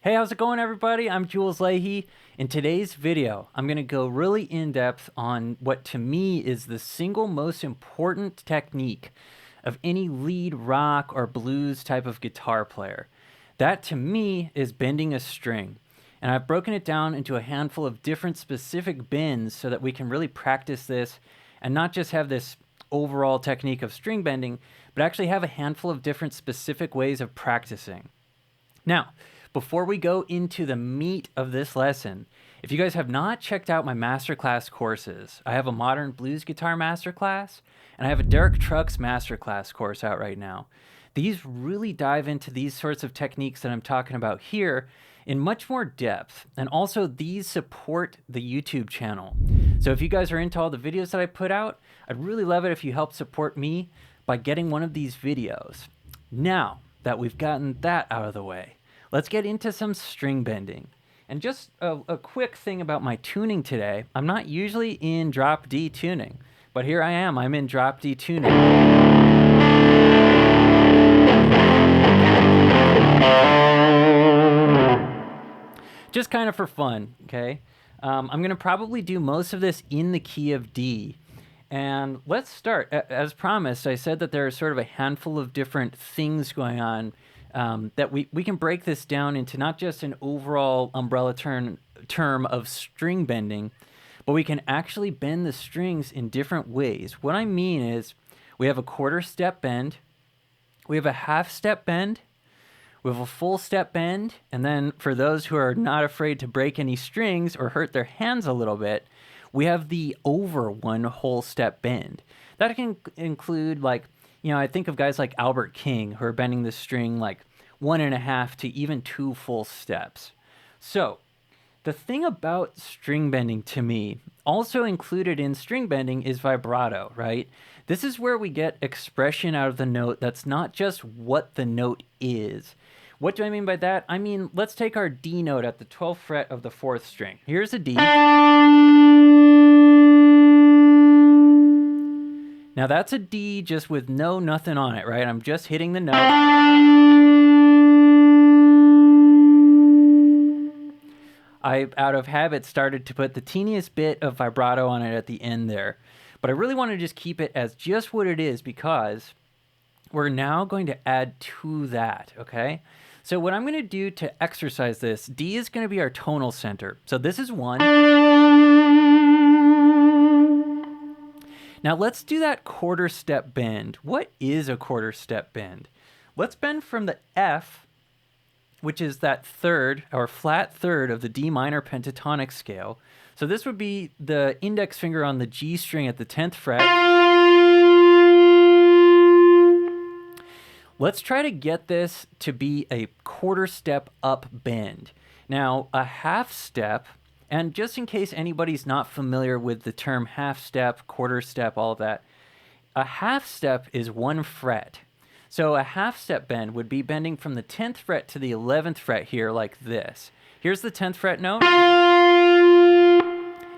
Hey, how's it going, everybody? I'm Jules Leyhe. In today's video, I'm going to go really in-depth on what to me is the single most important technique of any lead rock or blues type of guitar player. That, to me, is bending a string. And I've broken it down into a handful of different specific bends so that we can really practice this and not just have this overall technique of string bending, but actually have a handful of different specific ways of practicing. Now, before we go into the meat of this lesson, if you guys have not checked out my Masterclass courses, I have a Modern Blues Guitar Masterclass, and I have a Derek Trucks Masterclass course out right now. These really dive into these sorts of techniques that I'm talking about here in much more depth, and also these support the YouTube channel. So if you guys are into all the videos that I put out, I'd really love it if you help support me by getting one of these videos. Now that we've gotten that out of the way, let's get into some string bending. And just a quick thing about my tuning today. I'm not usually in drop D tuning, but here I am. I'm in drop D tuning. Just kind of for fun, okay? I'm going to probably do most of this in the key of D. And let's start. As promised, I said that there are sort of a handful of different things going on that we can break this down into not just an overall umbrella term of string bending, but we can actually bend the strings in different ways. What I mean is we have a quarter step bend, we have a half step bend, we have a full step bend, and then for those who are not afraid to break any strings or hurt their hands a little bit, we have the over one whole step bend. That can include, like, I think of guys like Albert King who are bending the string like 1.5 to even 2 full steps. So the thing about string bending to me, also included in string bending, is vibrato, right? This is where we get expression out of the note that's not just what the note is. What do I mean by that? I mean, let's take our D note at the 12th fret of the 4th string. Here's a D. Now that's a D just with nothing on it, right? I'm just hitting the note. I, out of habit, started to put the teeniest bit of vibrato on it at the end there. But I really want to just keep it as just what it is because we're now going to add to that, okay? So what I'm going to do to exercise this, D is going to be our tonal center. So this is 1. Now let's do that quarter step bend. What is a quarter step bend? Let's bend from the F, which is that third, or flat third of the D minor pentatonic scale. So this would be the index finger on the G string at the 10th fret. Let's try to get this to be a quarter step up bend. Now, a half step, and just in case anybody's not familiar with the term half step, quarter step, all of that, a half step is 1 fret. So a half step bend would be bending from the 10th fret to the 11th fret here like this. Here's the 10th fret note.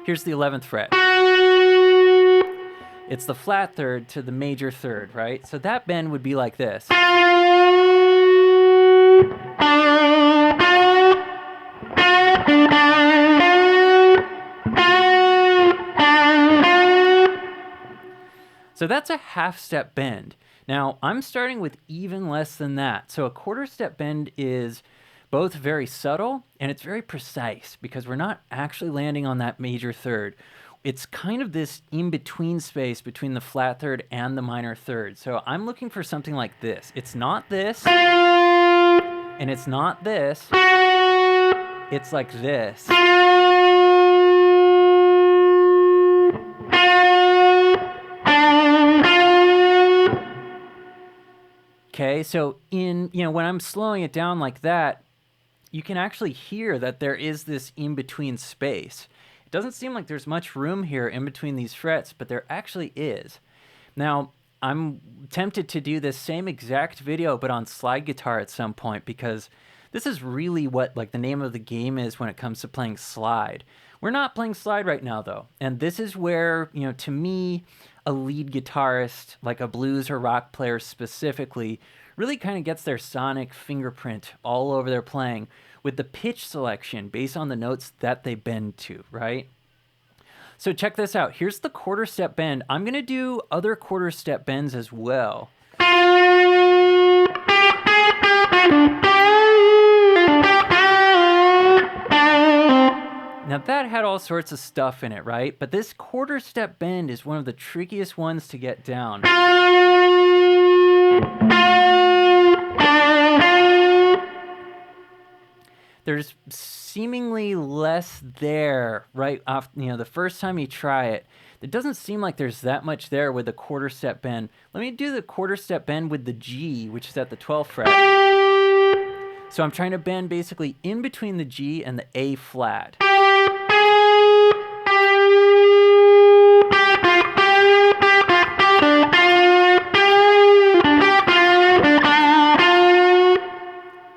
Here's the 11th fret. It's the flat third to the major third, right? So that bend would be like this. So that's a half step bend. Now, I'm starting with even less than that. So a quarter step bend is both very subtle and it's very precise because we're not actually landing on that major third. It's kind of this in-between space between the flat third and the minor third. So I'm looking for something like this. It's not this, and it's not this. It's like this. Okay, so when I'm slowing it down like that, you can actually hear that there is this in-between space. It doesn't seem like there's much room here in between these frets, but there actually is. Now, I'm tempted to do this same exact video, but on slide guitar at some point, because this is really what the name of the game is when it comes to playing slide. We're not playing slide right now, though. And this is where, to me, a lead guitarist, like a blues or rock player specifically, really kind of gets their sonic fingerprint all over their playing, with the pitch selection based on the notes that they bend to, right? So check this out. Here's the quarter step bend. I'm going to do other quarter step bends as well. Now that had all sorts of stuff in it, right? But this quarter step bend is one of the trickiest ones to get down. There's seemingly less there right off, the first time you try it. It doesn't seem like there's that much there with the quarter step bend. Let me do the quarter step bend with the G, which is at the 12th fret. So I'm trying to bend basically in between the G and the A flat.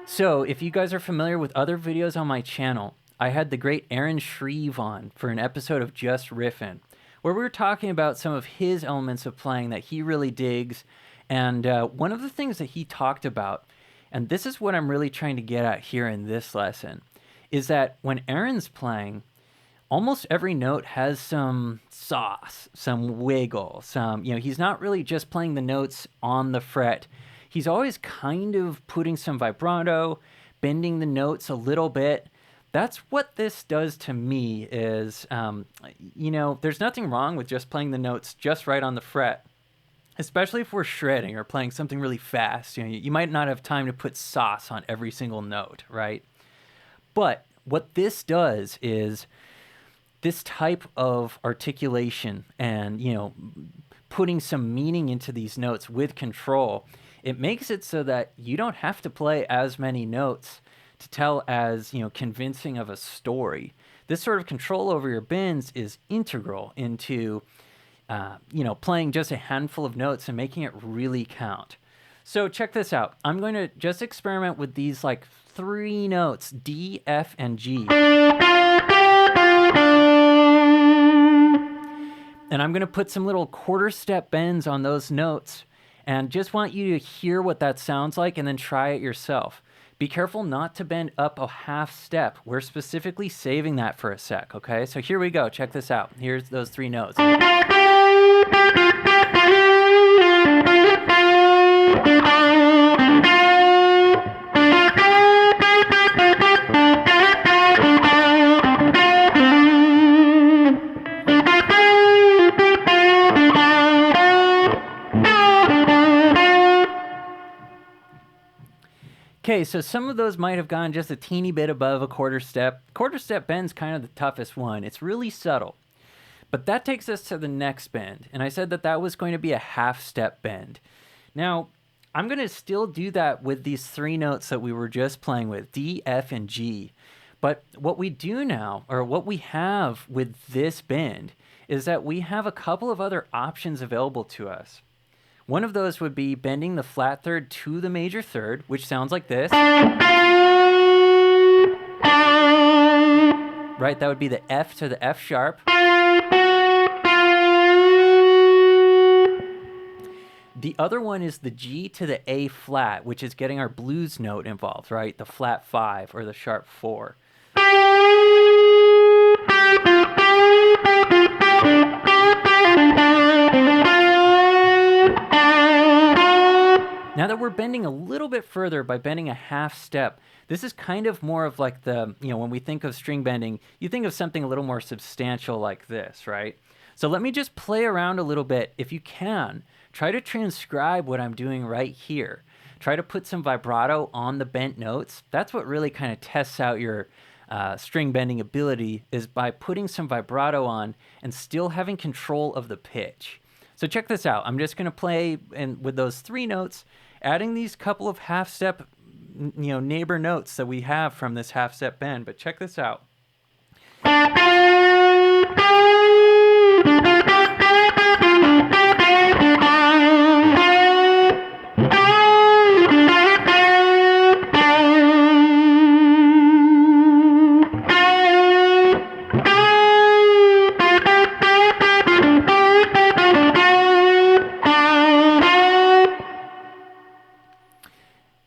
So if you guys are familiar with other videos on my channel, I had the great Aaron Shreve on for an episode of Just Riffin', where we were talking about some of his elements of playing that he really digs. And one of the things that he talked about, and this is what I'm really trying to get at here in this lesson, is that when Aaron's playing, almost every note has some sauce, some wiggle, he's not really just playing the notes on the fret. He's always kind of putting some vibrato, bending the notes a little bit. That's what this does to me is, there's nothing wrong with just playing the notes just right on the fret, especially if we're shredding or playing something really fast. You might not have time to put sauce on every single note, right? But what this does is this type of articulation and, putting some meaning into these notes with control, it makes it so that you don't have to play as many notes to tell as, convincing of a story. This sort of control over your bends is integral into, playing just a handful of notes and making it really count. So check this out. I'm going to just experiment with these like 3 notes, D, F, and G. And I'm going to put some little quarter step bends on those notes and just want you to hear what that sounds like and then try it yourself. Be careful not to bend up a half step. We're specifically saving that for a sec, okay? So here we go. Check this out. Here's those 3 notes. Okay, so some of those might have gone just a teeny bit above a quarter step. Quarter step bend's kind of the toughest one. It's really subtle. But that takes us to the next bend. And I said that that was going to be a half step bend. Now, I'm going to still do that with these 3 notes that we were just playing with, D, F, and G. But what we do now, or what we have with this bend, is that we have a couple of other options available to us. One of those would be bending the flat third to the major third, which sounds like this. Right, that would be the F to the F sharp. The other one is the G to the A flat, which is getting our blues note involved, right? The flat 5 or the sharp 4. Now that we're bending a little bit further by bending a half step, this is kind of more of like the, when we think of string bending, you think of something a little more substantial like this, right? So let me just play around a little bit. If you can, try to transcribe what I'm doing right here. Try to put some vibrato on the bent notes. That's what really kind of tests out your string bending ability, is by putting some vibrato on and still having control of the pitch. So check this out. I'm just going to play with those 3 notes, adding these couple of half step, neighbor notes that we have from this half step bend. But check this out.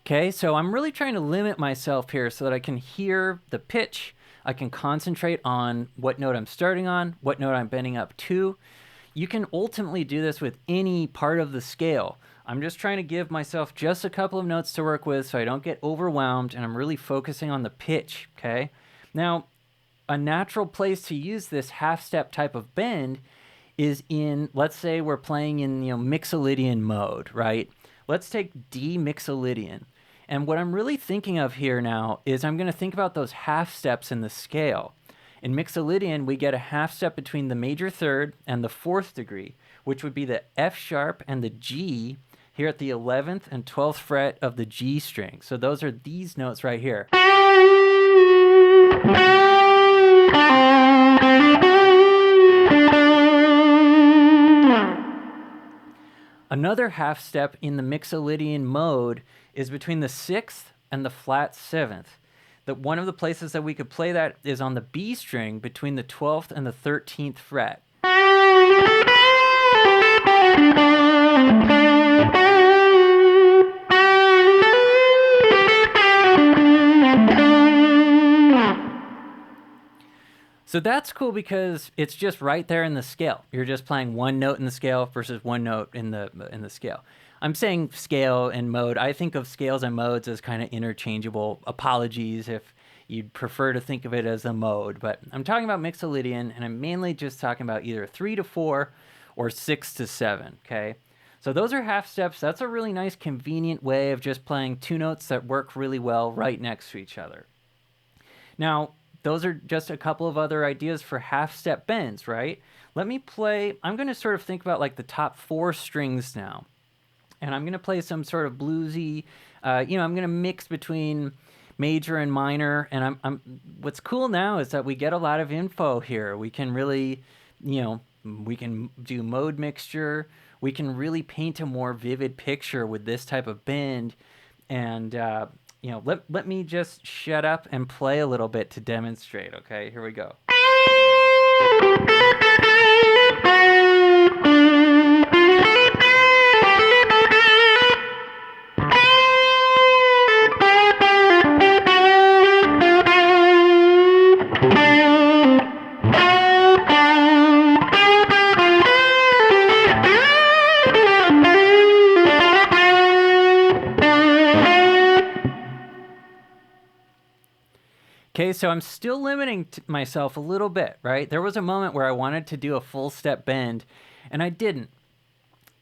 Okay, Okay, so I'm really trying to limit myself here so that I can hear the pitch. I can concentrate on what note I'm starting on, what note I'm bending up to. You can ultimately do this with any part of the scale. I'm just trying to give myself just a couple of notes to work with so I don't get overwhelmed, and I'm really focusing on the pitch, okay? Now, a natural place to use this half-step type of bend is in, let's say we're playing in, Mixolydian mode, right? Let's take D Mixolydian. And what I'm really thinking of here now is I'm going to think about those half steps in the scale. In Mixolydian, we get a half step between the major third and the fourth degree, which would be the F sharp and the G here at the 11th and 12th fret of the G string. So those are these notes right here. Another half step in the Mixolydian mode is between the 6th and the flat 7th. One of the places that we could play that is on the B string between the 12th and the 13th fret. So that's cool because it's just right there in the scale. You're just playing one note in the scale versus one note in the scale. I'm saying scale and mode. I think of scales and modes as kind of interchangeable. Apologies if you'd prefer to think of it as a mode, but I'm talking about Mixolydian, and I'm mainly just talking about either 3 to 4 or 6 to 7, okay? So those are half steps. That's a really nice, convenient way of just playing two notes that work really well right next to each other. Now, those are just a couple of other ideas for half-step bends, right? Let me play, I'm going to sort of think about like the top 4 strings now. And I'm going to play some sort of bluesy, I'm going to mix between major and minor. And what's cool now is that we get a lot of info here. We can really, we can do mode mixture. We can really paint a more vivid picture with this type of bend. And, let me just shut up and play a little bit to demonstrate, okay? Here we go. Okay, so I'm still limiting myself a little bit, right? There was a moment where I wanted to do a full step bend, and I didn't.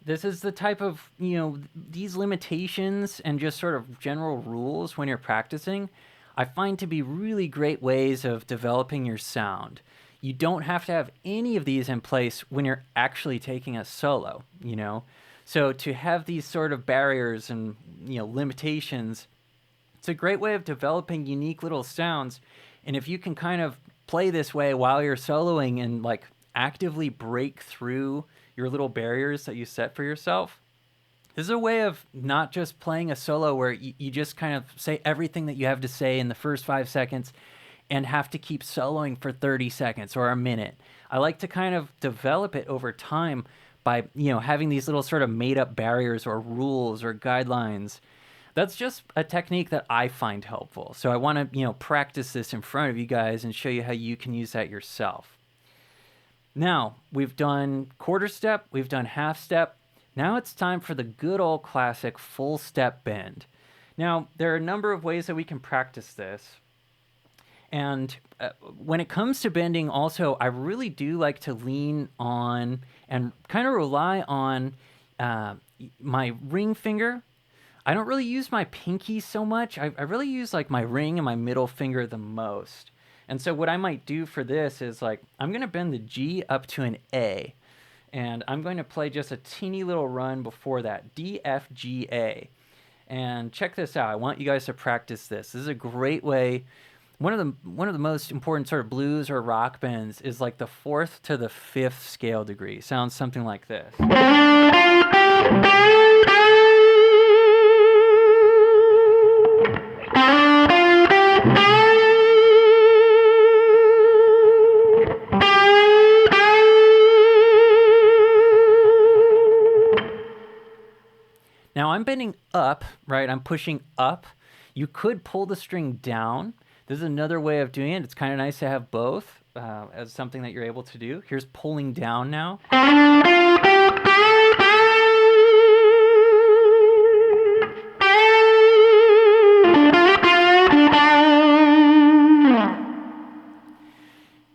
This is the type of, these limitations and just sort of general rules when you're practicing, I find to be really great ways of developing your sound. You don't have to have any of these in place when you're actually taking a solo, So to have these sort of barriers and, limitations, it's a great way of developing unique little sounds. And if you can kind of play this way while you're soloing and like actively break through your little barriers that you set for yourself, this is a way of not just playing a solo where you just kind of say everything that you have to say in the first 5 seconds and have to keep soloing for 30 seconds or a minute. I like to kind of develop it over time by, having these little sort of made up barriers or rules or guidelines. That's just a technique that I find helpful. So I want to, practice this in front of you guys and show you how you can use that yourself. Now, we've done quarter step, we've done half step. Now it's time for the good old classic full step bend. Now, there are a number of ways that we can practice this. And when it comes to bending also, I really do like to lean on and kind of rely on my ring finger. I don't really use my pinky so much. I really use like my ring and my middle finger the most. And so what I might do for this is like, I'm going to bend the G up to an A. And I'm going to play just a teeny little run before that, D, F, G, A. And check this out. I want you guys to practice this. This is a great way. One of the most important sort of blues or rock bends is like the 4th to the 5th scale degree. Sounds something like this. Now I'm bending up, right? I'm pushing up You could pull the string down. This is another way of doing it. It's kind of nice to have both as something that you're able to do. Here's pulling down now.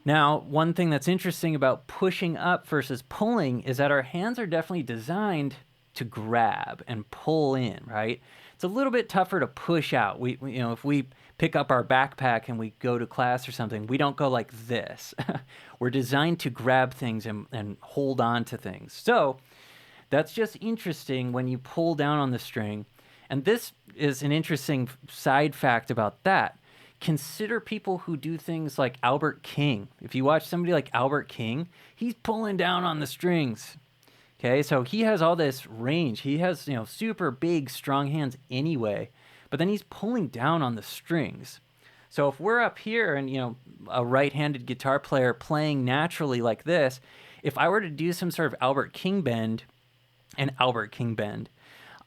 Now, one thing that's interesting about pushing up versus pulling is that our hands are definitely designed to grab and pull in, right? It's a little bit tougher to push out. We if we pick up our backpack and we go to class or something, we don't go like this. We're designed to grab things and hold on to things. So that's just interesting when you pull down on the string. And this is an interesting side fact about that. Consider people who do things like Albert King. If you watch somebody like Albert King, he's pulling down on the strings. Okay, so he has all this range. He has, super big, strong hands anyway, but then he's pulling down on the strings. So if we're up here and, a right-handed guitar player playing naturally like this, if I were to do some sort of Albert King bend,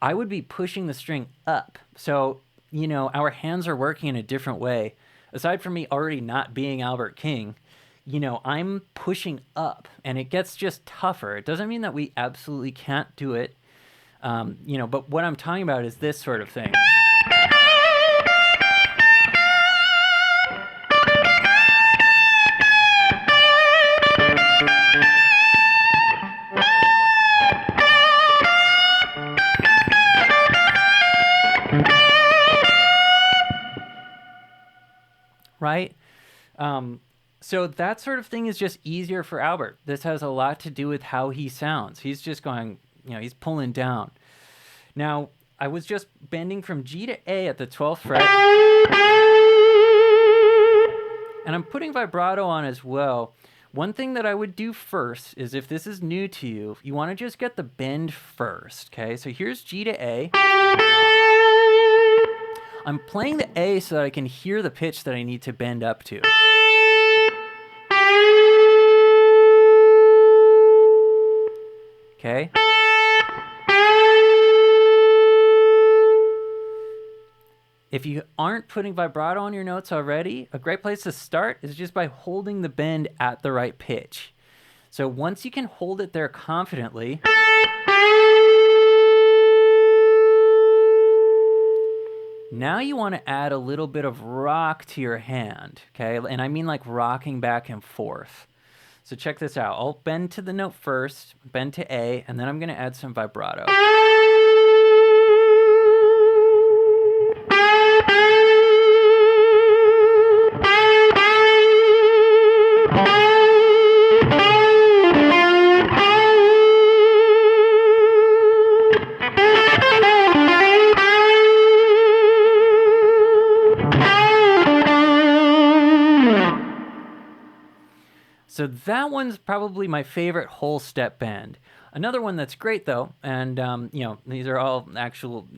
I would be pushing the string up. So our hands are working in a different way. Aside from me already not being Albert King, I'm pushing up, and it gets just tougher. It doesn't mean that we absolutely can't do it, but what I'm talking about is this sort of thing. Right? So that sort of thing is just easier for Albert. This has a lot to do with how he sounds. He's just going, he's pulling down. Now, I was just bending from G to A at the 12th fret. And I'm putting vibrato on as well. One thing that I would do first is, if this is new to you, you want to just get the bend first, okay? So here's G to A. I'm playing the A so that I can hear the pitch that I need to bend up to. Okay? If you aren't putting vibrato on your notes already, a great place to start is just by holding the bend at the right pitch. So once you can hold it there confidently, now you want to add a little bit of rock to your hand, okay? And I mean like rocking back and forth. So check this out. I'll bend to the note first, bend to A, and then I'm going to add some vibrato. So that one's probably my favorite whole step bend. Another one that's great though, and these are all actual.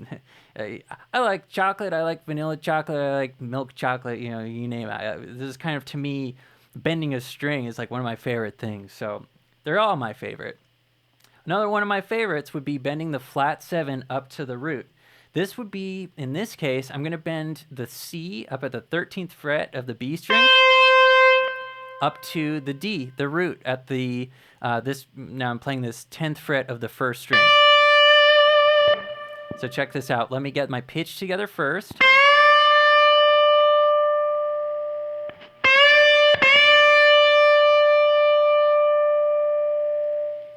I like chocolate. I like vanilla chocolate. I like milk chocolate. You name it. This is kind of, to me, bending a string is like one of my favorite things. So they're all my favorite. Another one of my favorites would be bending the flat 7 up to the root. This would be, in this case, I'm going to bend the C up at the 13th fret of the B string, up to the D, the root, at the now I'm playing this 10th fret of the 1st string. So check this out. Let me get my pitch together first.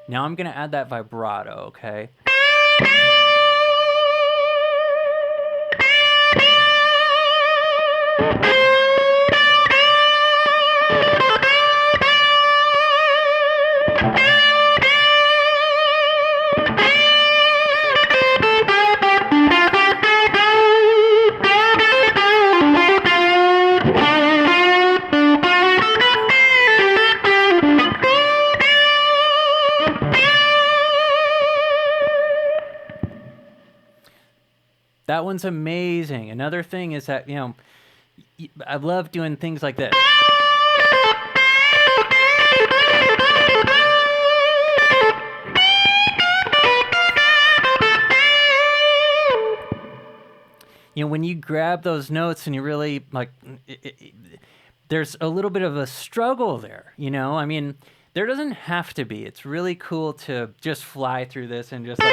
Now I'm going to add that vibrato, okay? That one's amazing. Another thing is that, I love doing things like this. you know, when you grab those notes and you really like, there's a little bit of a struggle there, you know? I mean, there doesn't have to be. It's really cool to just fly through this and just like,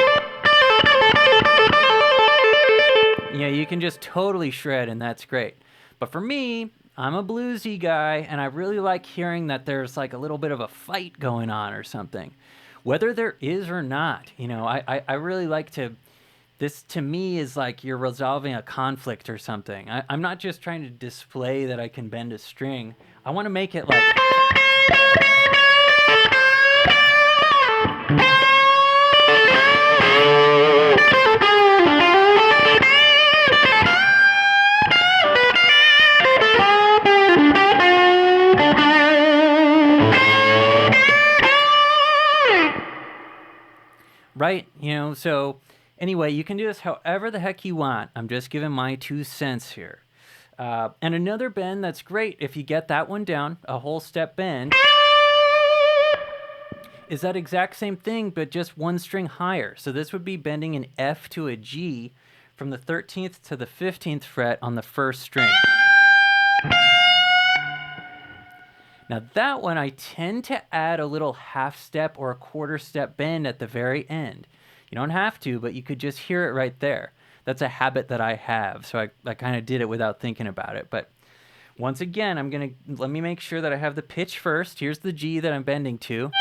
you know, you can just totally shred and that's great. But for me, I'm a bluesy guy and I really like hearing that there's like a little bit of a fight going on or something. Whether there is or not, you know, I really like to, this to me is like you're resolving a conflict or something. I'm not just trying to display that I can bend a string. I want to make it like, right? You know, so anyway, you can do this however the heck you want. I'm just giving my 2 cents here. And another bend that's great, if you get that one down, a whole step bend, is that exact same thing, but just 1 string higher. So this would be bending an F to a G from the 13th to the 15th fret on the 1st string. Now that one, I tend to add a little half step or a quarter step bend at the very end. You don't have to, but you could just hear it right there. That's a habit that I have, so I kind of did it without thinking about it. But once again, let me make sure that I have the pitch first. Here's the G that I'm bending to.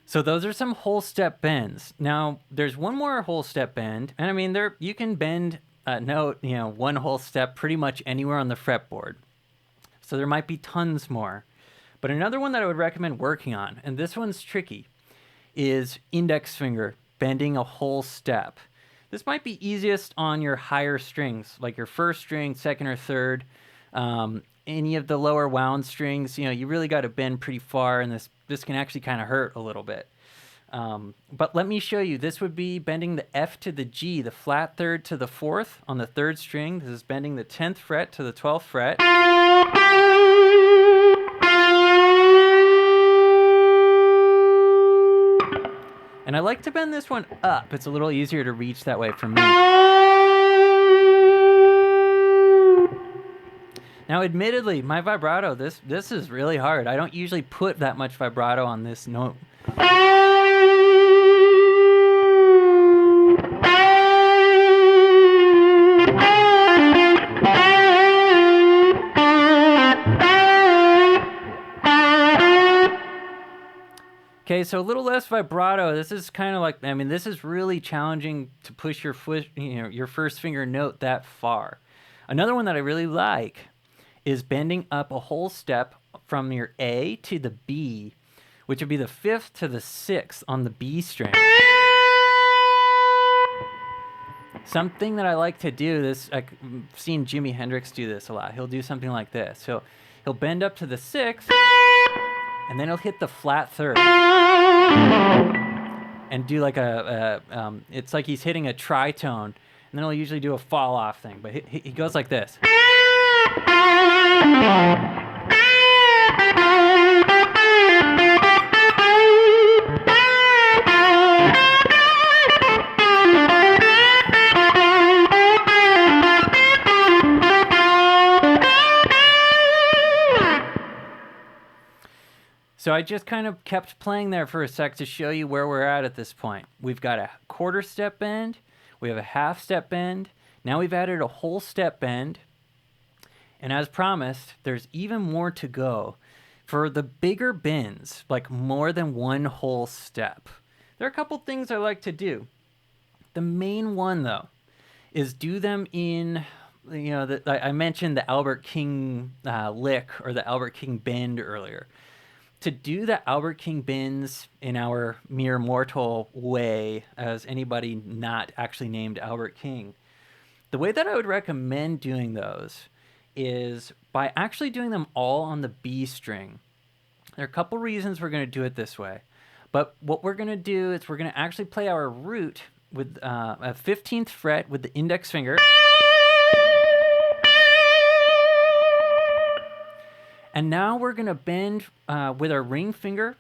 So those are some whole step bends. Now, there's one more whole step bend, and I mean, you can bend a note, you know, 1 whole step pretty much anywhere on the fretboard. So there might be tons more. But another one that I would recommend working on, and this one's tricky, is index finger bending a whole step. This might be easiest on your higher strings, like your 1st string, 2nd or 3rd. Any of the lower wound strings, you know, you really got to bend pretty far, and this can actually kind of hurt a little bit. But let me show you. This would be bending the F to the G, the flat 3rd to the 4th on the 3rd string. This is bending the 10th fret to the 12th fret. And I like to bend this one up. It's a little easier to reach that way for me. Now, admittedly, my vibrato, this is really hard. I don't usually put that much vibrato on this note. Okay, so a little less vibrato. This is kind of like, I mean, this is really challenging to push your foot, you know, your 1st finger note that far. Another one that I really like is bending up a whole step from your A to the B, which would be the 5th to the 6th on the B string. Something that I like to do, I've seen Jimi Hendrix do this a lot. He'll do something like this. So he'll bend up to the 6th, and then he'll hit the flat 3rd. And do like it's like he's hitting a tritone, and then he'll usually do a fall off thing, but he goes like this. So I just kind of kept playing there for a sec to show you where we're at this point. We've got a quarter step bend, we have a half step bend, now we've added a whole step bend, and as promised, there's even more to go. For the bigger bends, like more than 1 whole step, there are a couple things I like to do. The main one, though, is do them in, you know, I mentioned the Albert King lick or the Albert King bend earlier. To do the Albert King bends in our mere mortal way, as anybody not actually named Albert King, the way that I would recommend doing those is by actually doing them all on the B string. There are a couple reasons we're going to do it this way. But what we're going to do is we're going to actually play our root with a 15th fret with the index finger. And now we're going to bend with our ring finger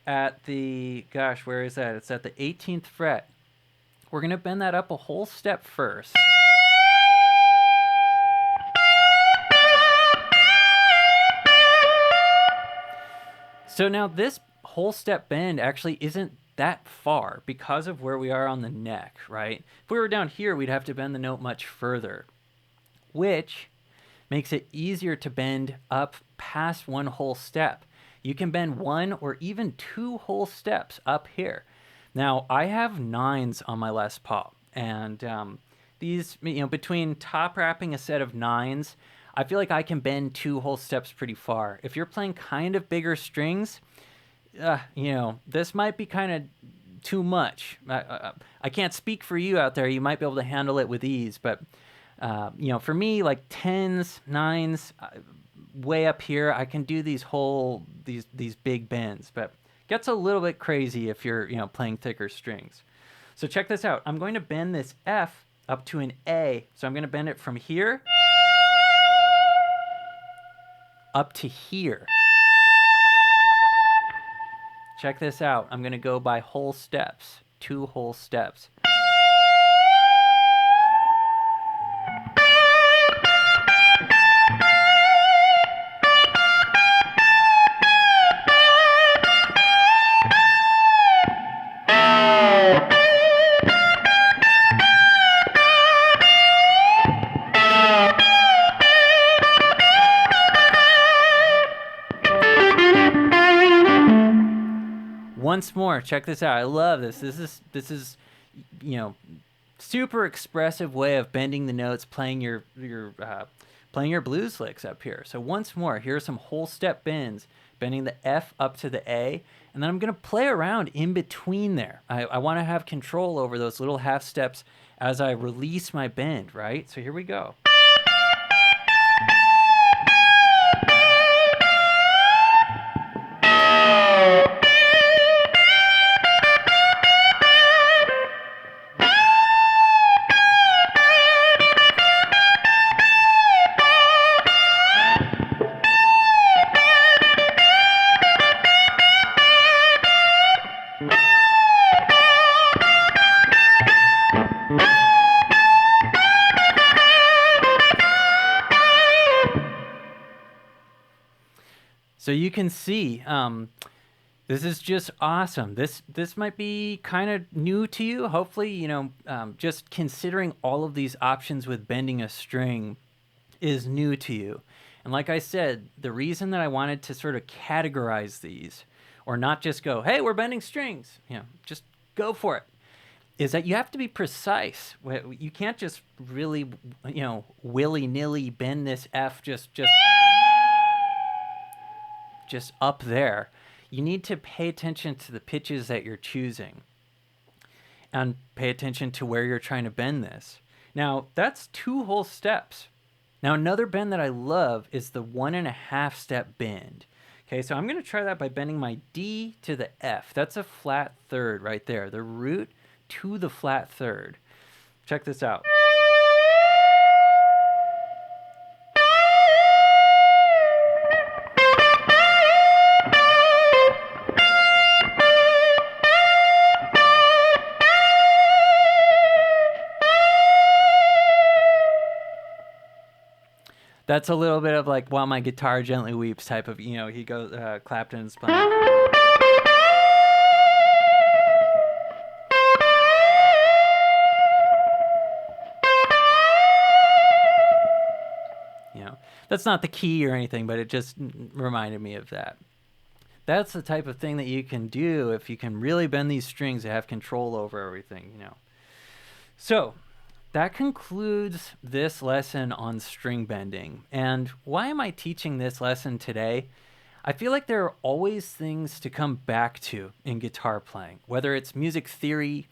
at the, gosh, where is that? It's at the 18th fret. We're going to bend that up a whole step first. So now this whole step bend actually isn't that far because of where we are on the neck, right? If we were down here, we'd have to bend the note much further, which makes it easier to bend up past one whole step. You can bend one or even two whole steps up here. Now, I have 9s on my Les Paul, and these, between top wrapping a set of 9s, I feel like I can bend 2 whole steps pretty far. If you're playing kind of bigger strings, this might be kind of too much. I can't speak for you out there. You might be able to handle it with ease, but for me, like 10s, 9s, way up here, I can do these big bends, but gets a little bit crazy if you're playing thicker strings. So check this out. I'm going to bend this F up to an A. So I'm going to bend it from here up to here. Check this out. I'm going to go by whole steps, 2 whole steps. Once more, check this out. I love this. This is super expressive way of bending the notes, playing your blues licks up here. So once more, here are some whole step bends, bending the F up to the A, and then I'm going to play around in between there. I want to have control over those little half steps as I release my bend, right? So here we go. So you can see, this is just awesome. This might be kind of new to you. Hopefully, just considering all of these options with bending a string is new to you. And like I said, the reason that I wanted to sort of categorize these, or not just go, hey, we're bending strings, just go for it, is that you have to be precise. You can't just really, willy-nilly bend this F just up there. You need to pay attention to the pitches that you're choosing and pay attention to where you're trying to bend this. Now, that's 2 whole steps. Now, another bend that I love is the 1.5 step bend. Okay, so I'm going to try that by bending my D to the F. That's a flat third right there, the root to the flat third. Check this out. That's a little bit of like While My Guitar Gently Weeps type of, he goes, Clapton's playing. That's not the key or anything, but it just reminded me of that. That's the type of thing that you can do if you can really bend these strings and have control over everything, So that concludes this lesson on string bending. And why am I teaching this lesson today? I feel like there are always things to come back to in guitar playing, whether it's music theory,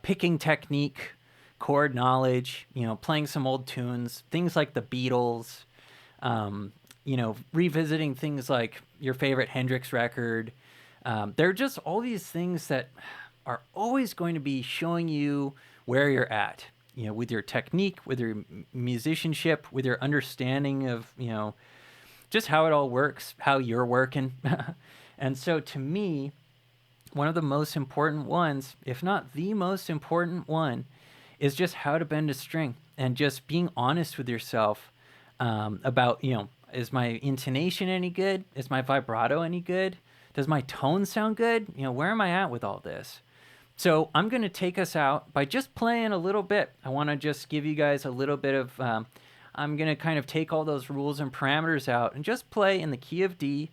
picking technique, chord knowledge, playing some old tunes, things like the Beatles, revisiting things like your favorite Hendrix record. There are just all these things that are always going to be showing you where you're at, with your technique, with your musicianship, with your understanding of, just how it all works, how you're working. And so to me, one of the most important ones, if not the most important one, is just how to bend a string and just being honest with yourself about, is my intonation any good? Is my vibrato any good? Does my tone sound good? Where am I at with all this? So I'm going to take us out by just playing a little bit. I want to just give you guys a little bit of, I'm going to kind of take all those rules and parameters out and just play in the key of D.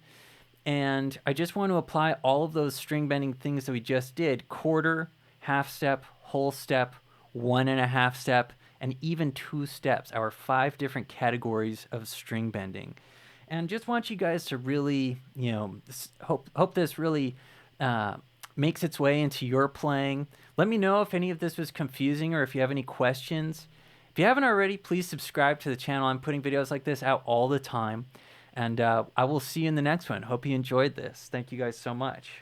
And I just want to apply all of those string bending things that we just did: quarter, half step, whole step, 1.5 step, and even 2 steps, our 5 different categories of string bending. And just want you guys to really, hope this really makes its way into your playing. Let me know if any of this was confusing or if you have any questions. If you haven't already, please subscribe to the channel. I'm putting videos like this out all the time. And I will see you in the next one. Hope you enjoyed this. Thank you guys so much.